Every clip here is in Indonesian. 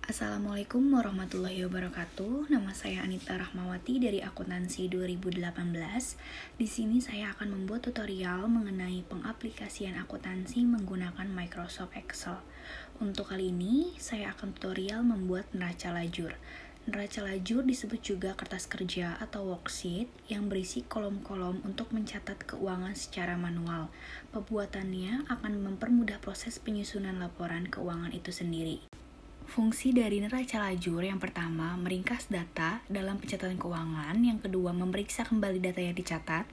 Assalamualaikum warahmatullahi wabarakatuh. Nama saya Anita Rahmawati dari Akuntansi 2018. Di sini saya akan membuat tutorial mengenai pengaplikasian akuntansi menggunakan Microsoft Excel. Untuk kali ini, saya akan tutorial membuat neraca lajur. Neraca lajur disebut juga kertas kerja atau worksheet yang berisi kolom-kolom untuk mencatat keuangan secara manual. Pembuatannya akan mempermudah proses penyusunan laporan keuangan itu sendiri. Fungsi dari neraca lajur yang pertama, meringkas data dalam pencatatan keuangan. Yang kedua, memeriksa kembali data yang dicatat.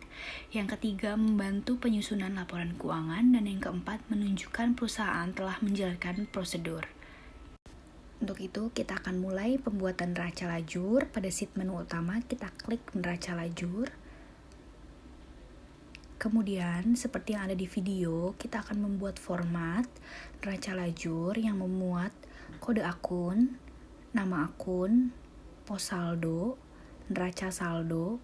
Yang ketiga, membantu penyusunan laporan keuangan. Dan yang keempat, menunjukkan perusahaan telah menjalankan prosedur. Untuk itu, kita akan mulai pembuatan neraca lajur. Pada sheet menu utama, kita klik neraca lajur. Kemudian, seperti yang ada di video, kita akan membuat format neraca lajur yang memuat kode akun, nama akun, pos saldo, neraca saldo,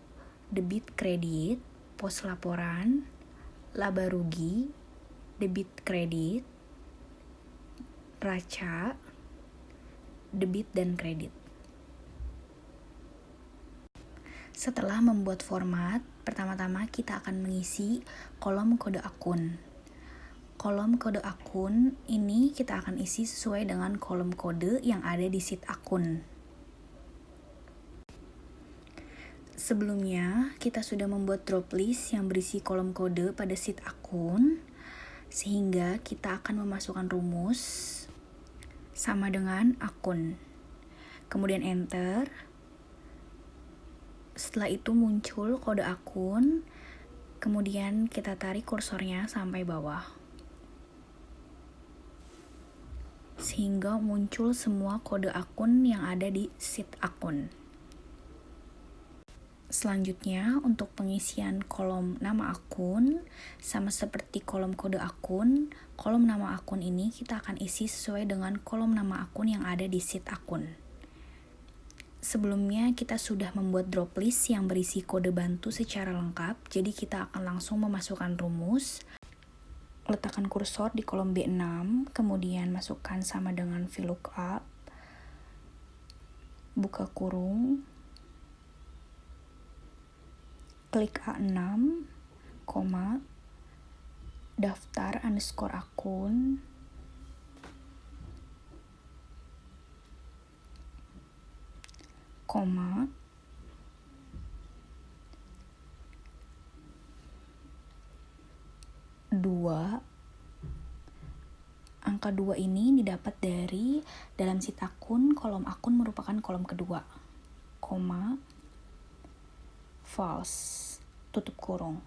debit kredit, pos laporan, laba rugi, debit kredit, neraca, debit dan kredit. Setelah membuat format, pertama-tama kita akan mengisi kolom kode akun. Kolom kode akun ini kita akan isi sesuai dengan kolom kode yang ada di sheet akun. Sebelumnya, kita sudah membuat drop list yang berisi kolom kode pada sheet akun, sehingga kita akan memasukkan rumus sama dengan akun. Kemudian enter. Setelah itu muncul kode akun, kemudian kita tarik kursornya sampai bawah, sehingga muncul semua kode akun yang ada di sheet akun. Selanjutnya, untuk pengisian kolom nama akun, sama seperti kolom kode akun, kolom nama akun ini kita akan isi sesuai dengan kolom nama akun yang ada di sheet akun. Sebelumnya kita sudah membuat drop list yang berisi kode bantu secara lengkap, jadi kita akan langsung memasukkan rumus. Letakkan kursor di kolom B6, kemudian masukkan sama dengan VLOOKUP, buka kurung, klik A6, daftar underscore akun, koma, dua, angka 2 ini didapat dari dalam sheet akun, kolom akun merupakan kolom kedua, koma, false, tutup kurung.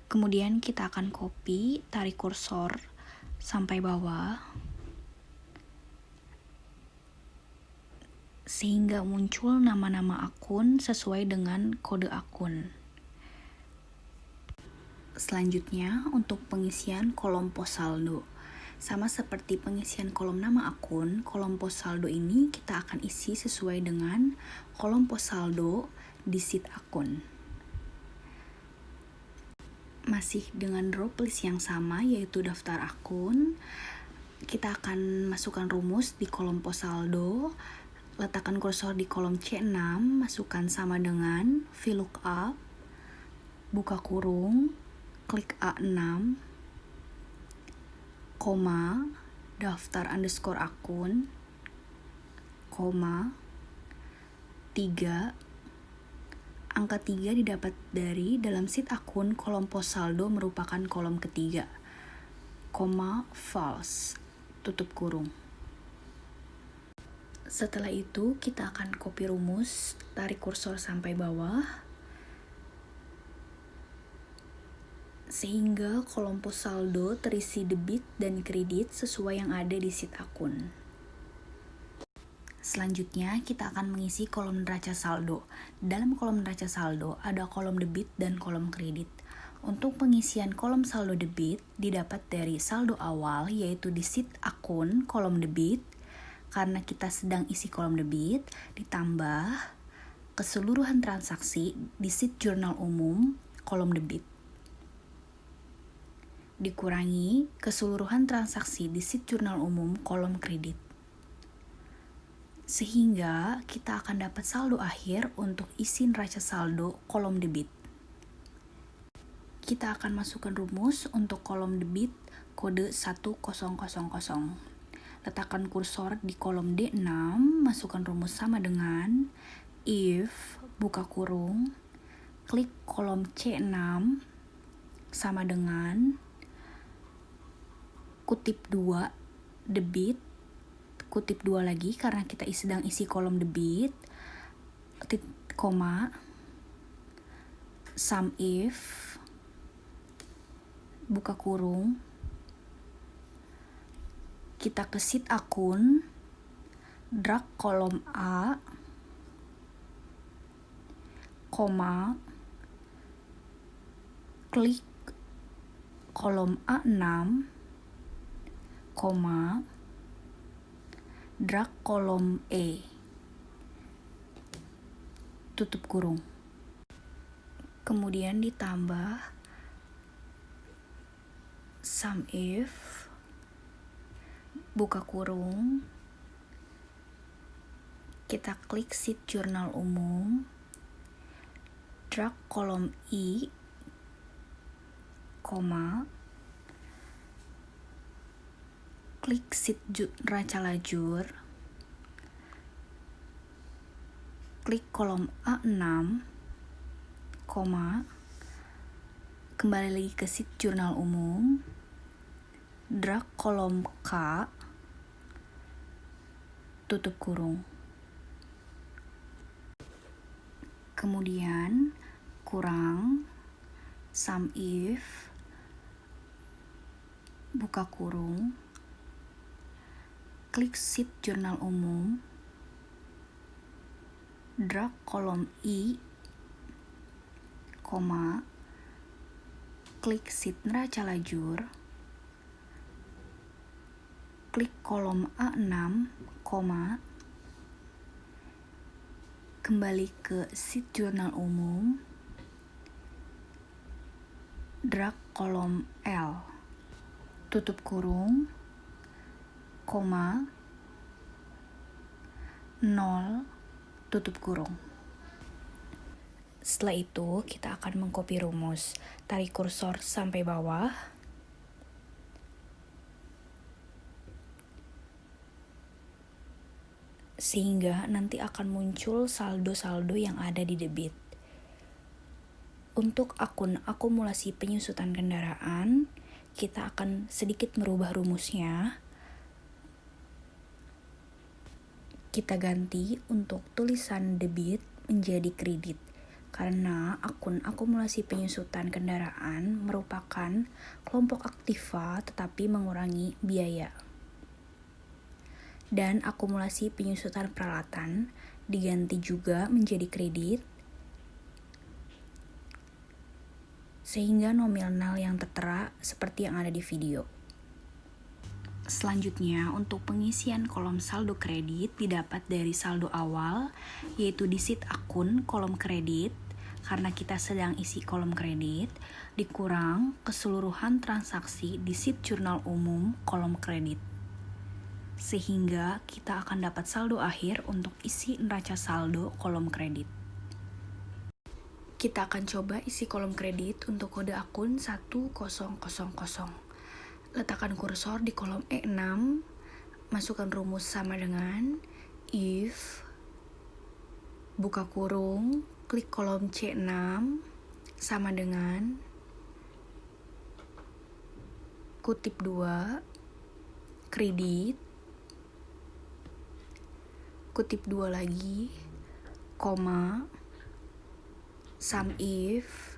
Kemudian kita akan copy, tarik kursor sampai bawah, sehingga muncul nama-nama akun sesuai dengan kode akun. Selanjutnya, untuk pengisian kolom pos saldo. Sama seperti pengisian kolom nama akun, kolom pos saldo ini kita akan isi sesuai dengan kolom pos saldo di sheet akun. Masih dengan drop list yang sama, yaitu daftar akun, kita akan masukkan rumus di kolom pos saldo. Letakkan kursor di kolom C6, masukkan sama dengan VLOOKUP, buka kurung, klik A6, koma, daftar underscore akun, koma, 3, angka 3 didapat dari dalam sheet akun kolom pos saldo merupakan kolom ketiga, koma, false, tutup kurung. Setelah itu, kita akan copy rumus, tarik kursor sampai bawah, sehingga kolom pos saldo terisi debit dan kredit sesuai yang ada di sheet akun. Selanjutnya, kita akan mengisi kolom neraca saldo. Dalam kolom neraca saldo, ada kolom debit dan kolom kredit. Untuk pengisian kolom saldo debit, didapat dari saldo awal, yaitu di sheet akun kolom debit, karena kita sedang isi kolom debit, ditambah keseluruhan transaksi di sheet jurnal umum kolom debit. dikurangi keseluruhan transaksi di sheet jurnal umum kolom kredit. Sehingga kita akan dapat saldo akhir untuk isi neraca saldo kolom debit. Kita akan masukkan rumus untuk kolom debit kode 1000. Letakkan kursor di kolom D6, masukkan rumus sama dengan if, buka kurung, klik kolom C6, sama dengan kutip 2 debit, kutip 2 lagi karena kita sedang isi kolom debit, koma, sum if, buka kurung, kita ke sheet akun, drag kolom A, koma, klik kolom A6, koma, drag kolom E, tutup kurung. Kemudian ditambah sum if, buka kurung, kita klik sheet jurnal umum, drag kolom I, koma, klik sheet neraca lajur, klik kolom A6, koma, kembali lagi ke sheet jurnal umum, drag kolom K, tutup kurung. Kemudian kurang sum if, buka kurung, klik sheet jurnal umum, drag kolom I, koma, klik sheet neraca lajur, klik kolom A6, koma, kembali ke sheet jurnal umum, drag kolom L, tutup kurung, koma, 0, tutup kurung. Setelah itu kita akan mengcopy rumus, tarik kursor sampai bawah, sehingga nanti akan muncul saldo-saldo yang ada di debit. Untuk akun akumulasi penyusutan kendaraan, kita akan sedikit merubah rumusnya. Kita ganti untuk tulisan debit menjadi kredit, karena akun akumulasi penyusutan kendaraan merupakan kelompok aktiva tetapi mengurangi biaya. Dan akumulasi penyusutan peralatan diganti juga menjadi kredit, sehingga nominal yang tertera seperti yang ada di video. Selanjutnya, untuk pengisian kolom saldo kredit didapat dari saldo awal, yaitu di sheet akun kolom kredit, karena kita sedang isi kolom kredit, dikurang keseluruhan transaksi di sheet jurnal umum kolom kredit. Sehingga kita akan dapat saldo akhir untuk isi neraca saldo kolom kredit. Kita akan coba isi kolom kredit untuk kode akun 1000. Letakkan kursor di kolom E6, masukkan rumus sama dengan if, buka kurung, klik kolom C6, sama dengan kutip 2, kredit, kutip 2 lagi, koma, sum if,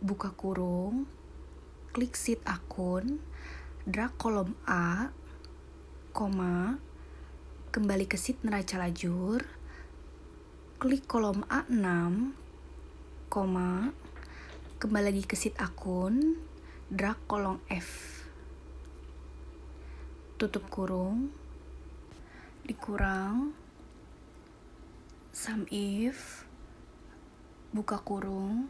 buka kurung, klik sheet akun, drag kolom A, koma, kembali ke sheet neraca lajur, klik kolom A6, koma, kembali lagi ke sheet akun, drag kolom F, tutup kurung, dikurang, sum if, buka kurung,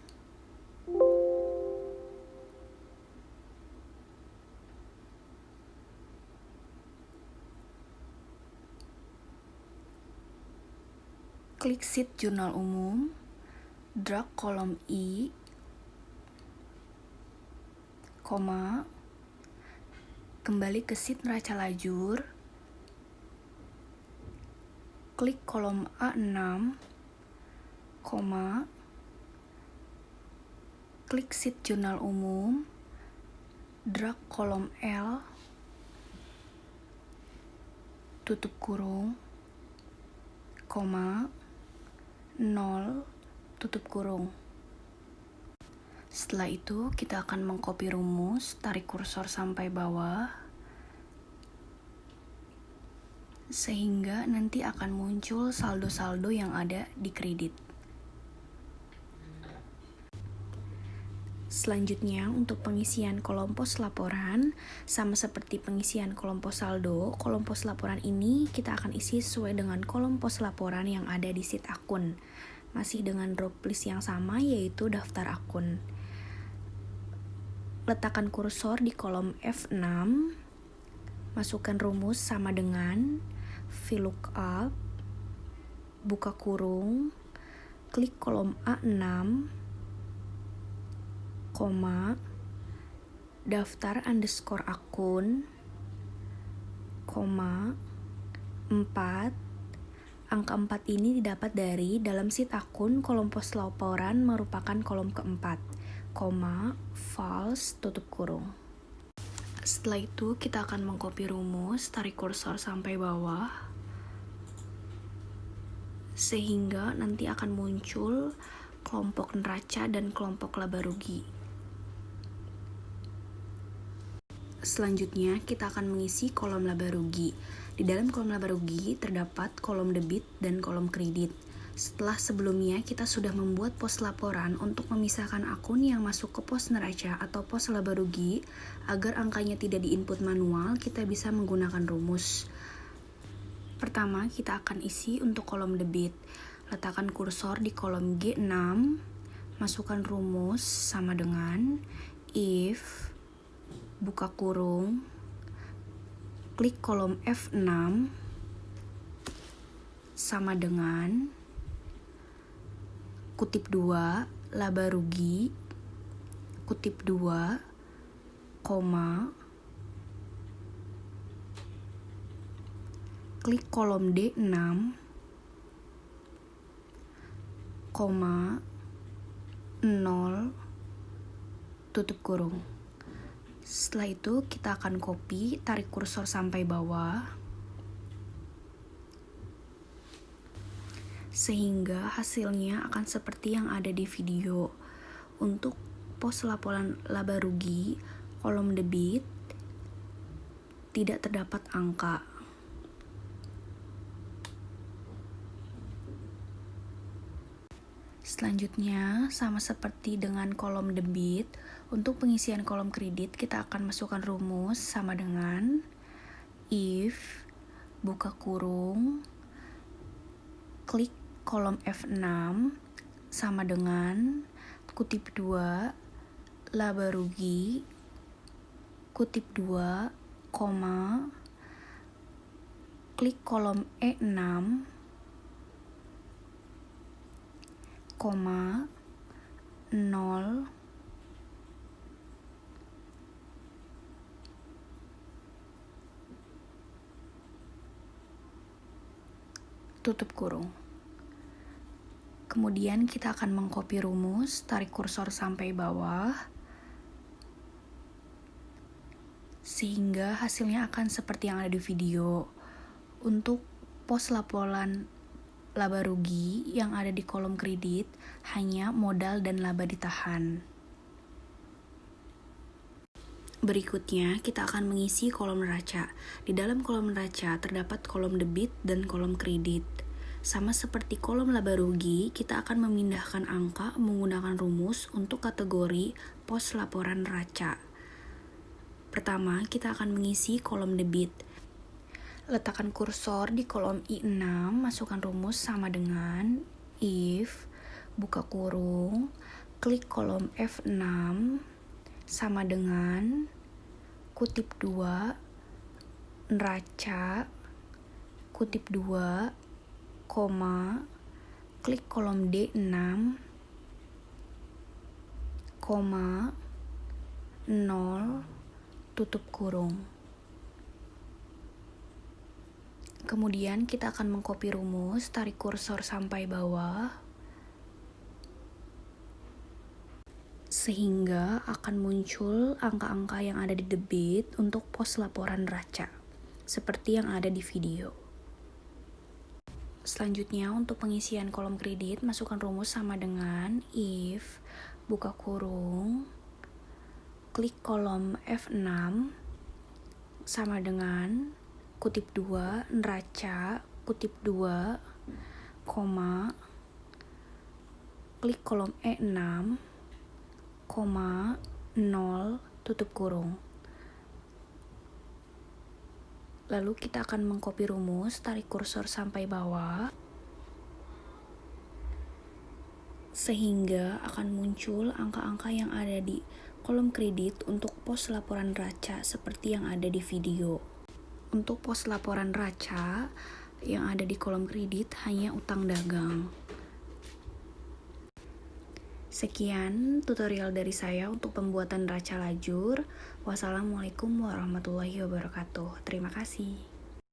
klik sheet jurnal umum, drag kolom I, koma, kembali ke sheet neraca lajur, klik kolom A6, koma, klik sheet jurnal umum, drag kolom L, tutup kurung, koma, 0, tutup kurung. Setelah itu kita akan mengcopy rumus, tarik kursor sampai bawah, sehingga nanti akan muncul saldo-saldo yang ada di kredit. Selanjutnya, untuk pengisian kolom pos laporan, sama seperti pengisian kolom pos saldo, kolom pos laporan ini kita akan isi sesuai dengan kolom pos laporan yang ada di sheet akun. Masih dengan drop list yang sama, yaitu daftar akun. Letakkan kursor di kolom F6, masukkan rumus sama dengan VLOOKUP, buka kurung, klik kolom A6, koma, daftar underscore akun, koma, 4. Angka 4 ini didapat dari dalam sheet akun kolom pos laporan merupakan kolom keempat, koma, false, tutup kurung. Setelah itu kita akan mengcopy rumus, tarik kursor sampai bawah, sehingga nanti akan muncul kelompok neraca dan kelompok laba rugi. Selanjutnya, kita akan mengisi kolom laba rugi. Di dalam kolom laba rugi terdapat kolom debit dan kolom kredit. Setelah sebelumnya kita sudah membuat pos laporan untuk memisahkan akun yang masuk ke pos neraca atau pos laba rugi, agar angkanya tidak diinput manual, kita bisa menggunakan rumus. Pertama, kita akan isi untuk kolom debit. Letakkan kursor di kolom G6, masukkan rumus sama dengan if, buka kurung, klik kolom F6, sama dengan kutip 2, laba rugi, kutip 2, koma, klik kolom D6, koma, 0, tutup kurung. Setelah itu kita akan copy, tarik kursor sampai bawah, sehingga hasilnya akan seperti yang ada di video. Untuk pos laporan laba rugi, kolom debit tidak terdapat angka. Selanjutnya, sama seperti dengan kolom debit, untuk pengisian kolom kredit kita akan masukkan rumus sama dengan if, buka kurung, klik kolom F6, sama dengan kutip 2, laba rugi, kutip 2, koma, klik kolom E6, koma, 0, tutup kurung. Kemudian kita akan mengcopy rumus, tarik kursor sampai bawah, sehingga hasilnya akan seperti yang ada di video. Untuk pos laporan laba rugi yang ada di kolom kredit, hanya modal dan laba ditahan. Berikutnya, kita akan mengisi kolom neraca. Di dalam kolom neraca terdapat kolom debit dan kolom kredit. Sama seperti kolom laba rugi, kita akan memindahkan angka menggunakan rumus untuk kategori pos laporan neraca. Pertama, kita akan mengisi kolom debit. Letakkan kursor di kolom I6, masukkan rumus sama dengan if, buka kurung, klik kolom F6, sama dengan kutip 2, neraca, kutip 2, koma, klik kolom D6, 0, tutup kurung. Kemudian kita akan mengcopy rumus, tarik kursor sampai bawah, sehingga akan muncul angka-angka yang ada di debit untuk pos laporan neraca, seperti yang ada di video. Selanjutnya, untuk pengisian kolom kredit, masukkan rumus sama dengan if, buka kurung, klik kolom F6, sama dengan kutip 2, neraca, kutip 2, koma, klik kolom E6, 0, tutup kurung. Lalu kita akan mengcopy rumus, tarik kursor sampai bawah, sehingga akan muncul angka-angka yang ada di kolom kredit untuk pos laporan neraca seperti yang ada di video. Untuk pos laporan neraca yang ada di kolom kredit hanya utang dagang. Sekian tutorial dari saya untuk pembuatan neraca lajur. Wassalamualaikum warahmatullahi wabarakatuh. Terima kasih.